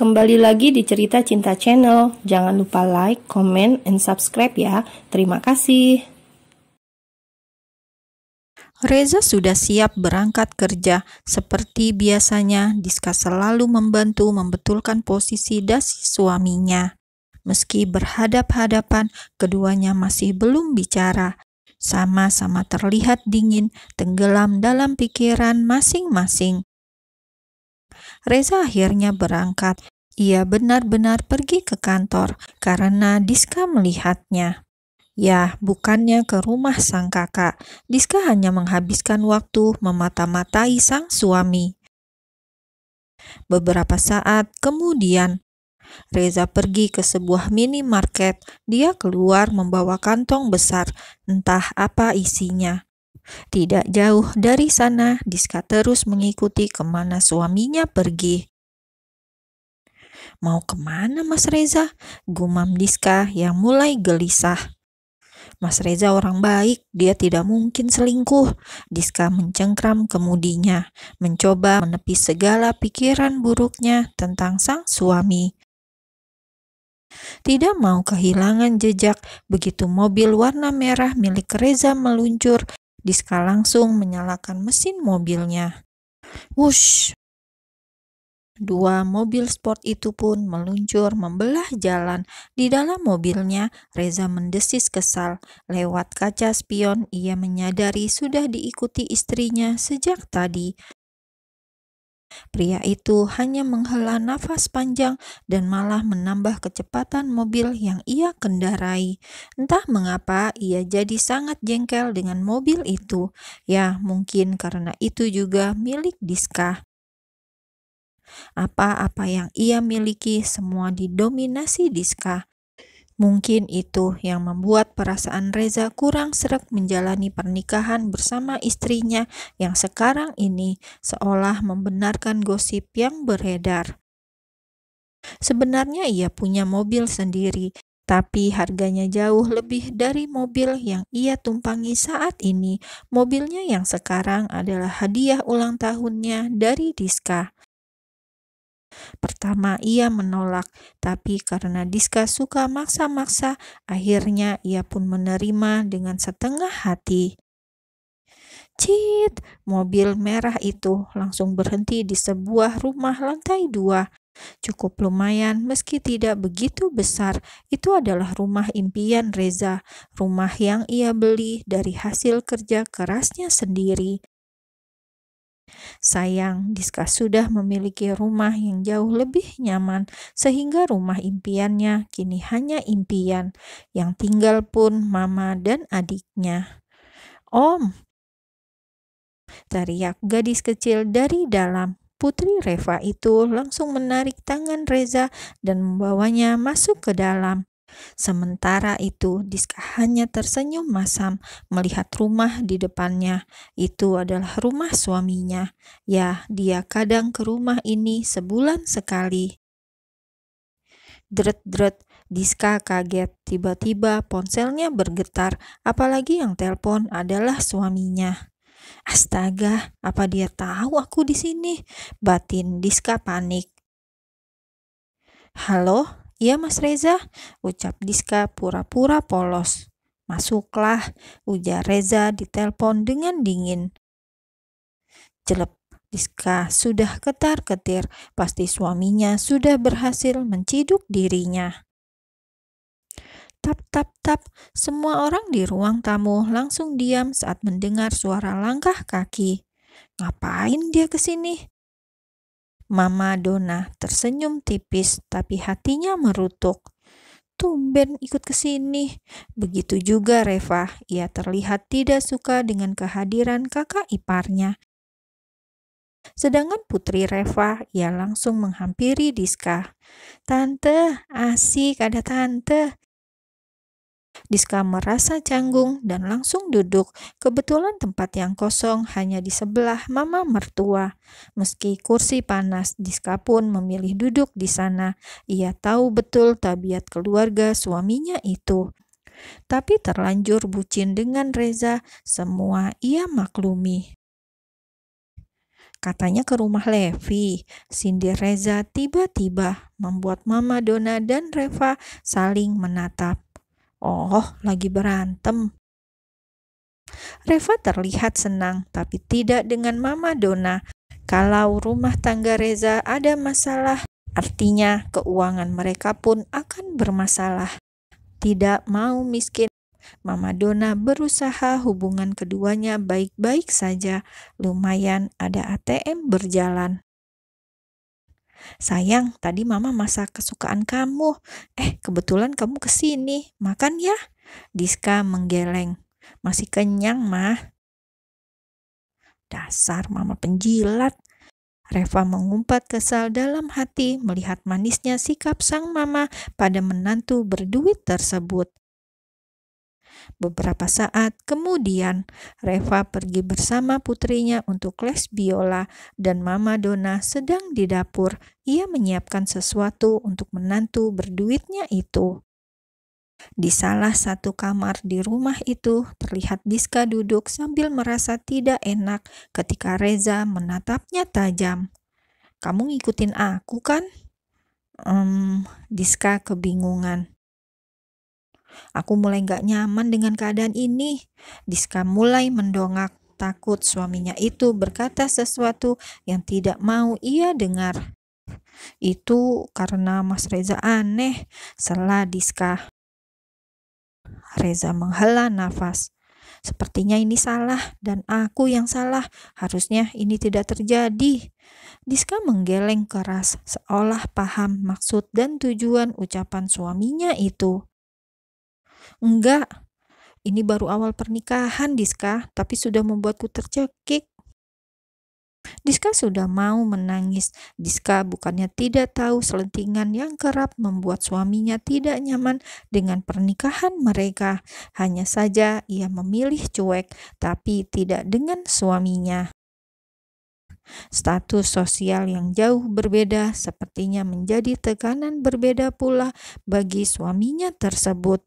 Kembali lagi di Cerita Cinta Channel. Jangan lupa like, comment, and subscribe ya. Terima kasih. Reza sudah siap berangkat kerja. Seperti biasanya, Diska selalu membantu membetulkan posisi dasi suaminya. Meski berhadap-hadapan, keduanya masih belum bicara. Sama-sama terlihat dingin, tenggelam dalam pikiran masing-masing. Reza akhirnya berangkat. Ia benar-benar pergi ke kantor karena Diska melihatnya. Ya, bukannya ke rumah sang kakak. Diska hanya menghabiskan waktu memata-matai sang suami. Beberapa saat kemudian, Reza pergi ke sebuah minimarket. Dia keluar membawa kantong besar, entah apa isinya. Tidak jauh dari sana, Diska terus mengikuti kemana suaminya pergi. "Mau kemana Mas Reza?" gumam Diska yang mulai gelisah. "Mas Reza orang baik, dia tidak mungkin selingkuh." Diska mencengkram kemudinya, mencoba menepis segala pikiran buruknya tentang sang suami. Tidak mau kehilangan jejak, begitu mobil warna merah milik Reza meluncur, Diska langsung menyalakan mesin mobilnya. Wush! Dua mobil sport itu pun meluncur membelah jalan. Di dalam mobilnya, Reza mendesis kesal. Lewat kaca spion, ia menyadari sudah diikuti istrinya sejak tadi. Pria itu hanya menghela nafas panjang dan malah menambah kecepatan mobil yang ia kendarai. Entah mengapa ia jadi sangat jengkel dengan mobil itu. Ya, mungkin karena itu juga milik Diska. Apa-apa yang ia miliki semua didominasi Diska. Mungkin itu yang membuat perasaan Reza kurang sreg menjalani pernikahan bersama istrinya yang sekarang ini seolah membenarkan gosip yang beredar. Sebenarnya ia punya mobil sendiri, tapi harganya jauh lebih dari mobil yang ia tumpangi saat ini. Mobilnya yang sekarang adalah hadiah ulang tahunnya dari Diska. Pertama ia menolak, tapi karena Diska suka maksa-maksa, akhirnya ia pun menerima dengan setengah hati. Cit, mobil merah itu langsung berhenti di sebuah rumah lantai 2. Cukup lumayan meski tidak begitu besar. Itu adalah rumah impian Reza, rumah yang ia beli dari hasil kerja kerasnya sendiri. Sayang, Diska sudah memiliki rumah yang jauh lebih nyaman, sehingga rumah impiannya kini hanya impian, yang tinggal pun mama dan adiknya. "Om!" teriak gadis kecil dari dalam. Putri Reva itu langsung menarik tangan Reza dan membawanya masuk ke dalam. Sementara itu, Diska hanya tersenyum masam melihat rumah di depannya. Itu adalah rumah suaminya. Ya, dia kadang ke rumah ini sebulan sekali. Dret-dret, Diska kaget. Tiba-tiba ponselnya bergetar, apalagi yang telepon adalah suaminya. Astaga, apa dia tahu aku di sini? Batin Diska panik. "Halo? Iya Mas Reza," ucap Diska pura-pura polos. "Masuklah," ujar Reza di telepon dengan dingin. Jelek, Diska sudah ketar-ketir, pasti suaminya sudah berhasil menciduk dirinya. Tap, tap, tap, semua orang di ruang tamu langsung diam saat mendengar suara langkah kaki. Ngapain dia ke sini? Mama Dona tersenyum tipis, tapi hatinya merutuk. Tumben ikut ke sini. Begitu juga Reva, ia terlihat tidak suka dengan kehadiran kakak iparnya. Sedangkan Putri Reva, ia langsung menghampiri Diska. "Tante, asik ada tante." Diska merasa canggung dan langsung duduk. Kebetulan tempat yang kosong hanya di sebelah mama mertua. Meski kursi panas, Diska pun memilih duduk di sana. Ia tahu betul tabiat keluarga suaminya itu. Tapi terlanjur bucin dengan Reza, semua ia maklumi. Katanya ke rumah Levi, sindir Reza tiba-tiba membuat Mama Donna dan Reva saling menatap. Oh, lagi berantem. Reva terlihat senang, tapi tidak dengan Mama Donna. Kalau rumah tangga Reza ada masalah, artinya keuangan mereka pun akan bermasalah. Tidak mau miskin, Mama Donna berusaha hubungan keduanya baik-baik saja. Lumayan ada ATM berjalan. Sayang, tadi Mama masak kesukaan kamu. Kebetulan kamu kesini. Makan ya? Diska menggeleng. Masih kenyang, Mah. Dasar Mama penjilat. Reva mengumpat kesal dalam hati melihat manisnya sikap sang mama pada menantu berduit tersebut. Beberapa saat kemudian, Reva pergi bersama putrinya untuk les biola dan Mama Donna sedang di dapur. Ia menyiapkan sesuatu untuk menantu berduitnya itu. Di salah satu kamar di rumah itu, terlihat Diska duduk sambil merasa tidak enak ketika Reza menatapnya tajam. Kamu ngikutin aku kan? Diska kebingungan. Aku mulai gak nyaman dengan keadaan ini. Diska mulai mendongak, takut suaminya itu berkata sesuatu yang tidak mau ia dengar. Itu karena Mas Reza aneh, sela Diska. Reza menghela nafas. Sepertinya ini salah dan aku yang salah. Harusnya ini tidak terjadi. Diska menggeleng keras seolah paham maksud dan tujuan ucapan suaminya itu. Enggak, ini baru awal pernikahan Diska, tapi sudah membuatku tercekik. Diska sudah mau menangis. Diska bukannya tidak tahu selentingan yang kerap membuat suaminya tidak nyaman dengan pernikahan mereka. Hanya saja ia memilih cuek, tapi tidak dengan suaminya. Status sosial yang jauh berbeda sepertinya menjadi tekanan berbeda pula bagi suaminya tersebut.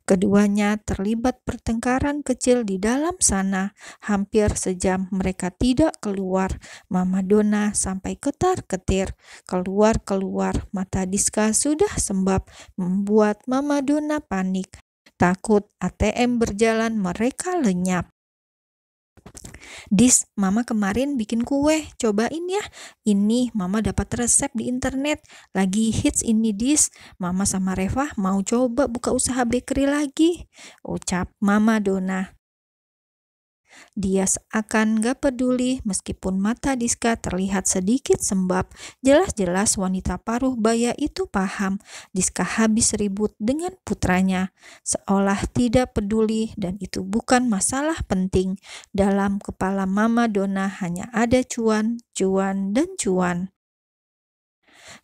Keduanya terlibat pertengkaran kecil di dalam sana. Hampir sejam mereka tidak keluar. Mama Donna sampai ketar-ketir. Keluar-keluar, mata Diska sudah sembab, membuat Mama Donna panik. Takut ATM berjalan mereka lenyap. Dis, Mama kemarin bikin kue, cobain ya. Ini Mama dapat resep di internet. Lagi hits ini Dis. Mama sama Reva mau coba buka usaha bakery lagi, ucap Mama Donna. Dia seakan gak peduli meskipun mata Diska terlihat sedikit sembab. Jelas-jelas wanita paruh baya itu paham Diska habis ribut dengan putranya. Seolah tidak peduli dan itu bukan masalah penting. Dalam kepala Mama Donna hanya ada cuan, cuan, dan cuan.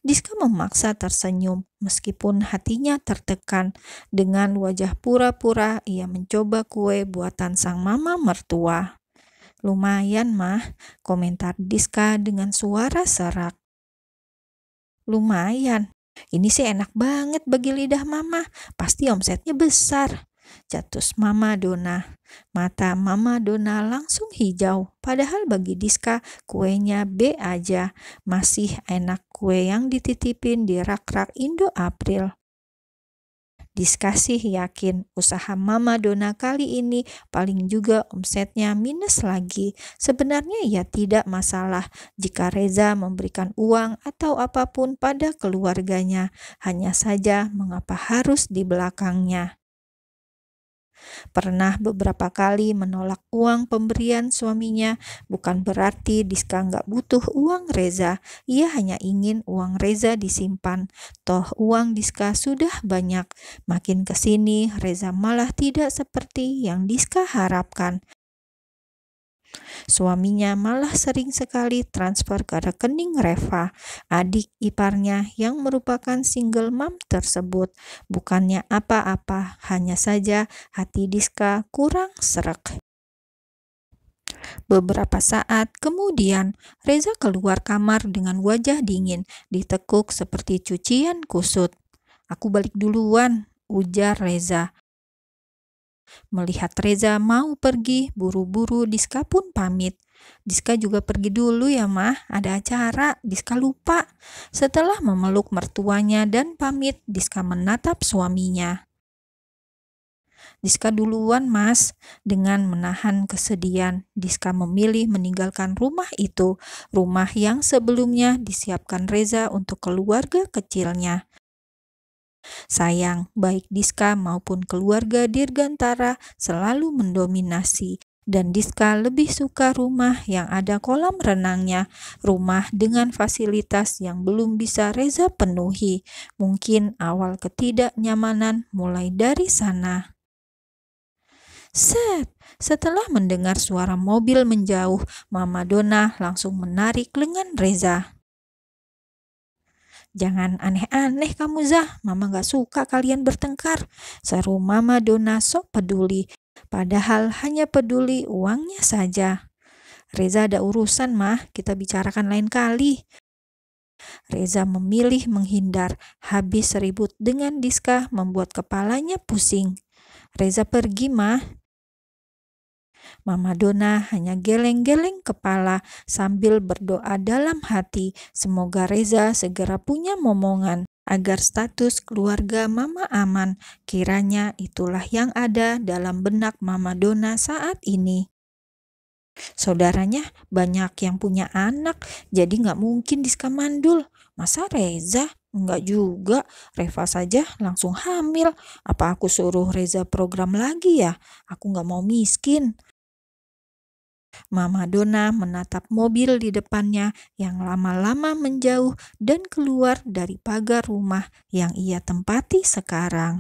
Diska memaksa tersenyum meskipun hatinya tertekan. Dengan wajah pura-pura ia mencoba kue buatan sang mama mertua. Lumayan Mah, komentar Diska dengan suara serak. Lumayan, ini sih enak banget bagi lidah Mama, pasti omsetnya besar, jatus Mama Donna. Mata Mama Donna langsung hijau, padahal bagi Diska kuenya B aja. Masih enak kue yang dititipin di rak-rak Indo April. Diska sih yakin usaha Mama Donna kali ini paling juga omsetnya minus lagi. Sebenarnya ia tidak masalah jika Reza memberikan uang atau apapun pada keluarganya. Hanya saja mengapa harus di belakangnya. Pernah beberapa kali menolak uang pemberian suaminya, bukan berarti Diska nggak butuh uang Reza. Ia hanya ingin uang Reza disimpan. Toh uang Diska sudah banyak. Makin kesini Reza malah tidak seperti yang Diska harapkan. Suaminya malah sering sekali transfer ke rekening Reva, adik iparnya yang merupakan single mom tersebut. Bukannya apa-apa, hanya saja hati Diska kurang srek. Beberapa saat kemudian, Reza keluar kamar dengan wajah dingin, ditekuk seperti cucian kusut. Aku balik duluan, ujar Reza. Melihat Reza mau pergi, buru-buru Diska pun pamit. Diska juga pergi dulu ya, Mah. Ada acara. Diska lupa. Setelah memeluk mertuanya dan pamit, Diska menatap suaminya. Diska duluan, Mas. Dengan menahan kesedihan, Diska memilih meninggalkan rumah itu, rumah yang sebelumnya disiapkan Reza untuk keluarga kecilnya. Sayang, baik Diska maupun keluarga Dirgantara selalu mendominasi, dan Diska lebih suka rumah yang ada kolam renangnya, rumah dengan fasilitas yang belum bisa Reza penuhi. Mungkin awal ketidaknyamanan mulai dari sana. Set, setelah mendengar suara mobil menjauh, Mama Dona langsung menarik lengan Reza. Jangan aneh-aneh kamu, Zah. Mama gak suka kalian bertengkar, seru Mama Dona sok peduli. Padahal hanya peduli uangnya saja. Reza ada urusan, Mah. Kita bicarakan lain kali. Reza memilih menghindar. Habis ribut dengan Diska membuat kepalanya pusing. Reza pergi, Mah. Mama Dona hanya geleng-geleng kepala sambil berdoa dalam hati. Semoga Reza segera punya momongan agar status keluarga Mama aman. Kiranya itulah yang ada dalam benak Mama Dona saat ini. Saudaranya banyak yang punya anak, jadi nggak mungkin Diska mandul. Masa Reza? Enggak juga, Reva saja langsung hamil. Apa aku suruh Reza program lagi ya? Aku nggak mau miskin. Mama Dona menatap mobil di depannya yang lama-lama menjauh dan keluar dari pagar rumah yang ia tempati sekarang.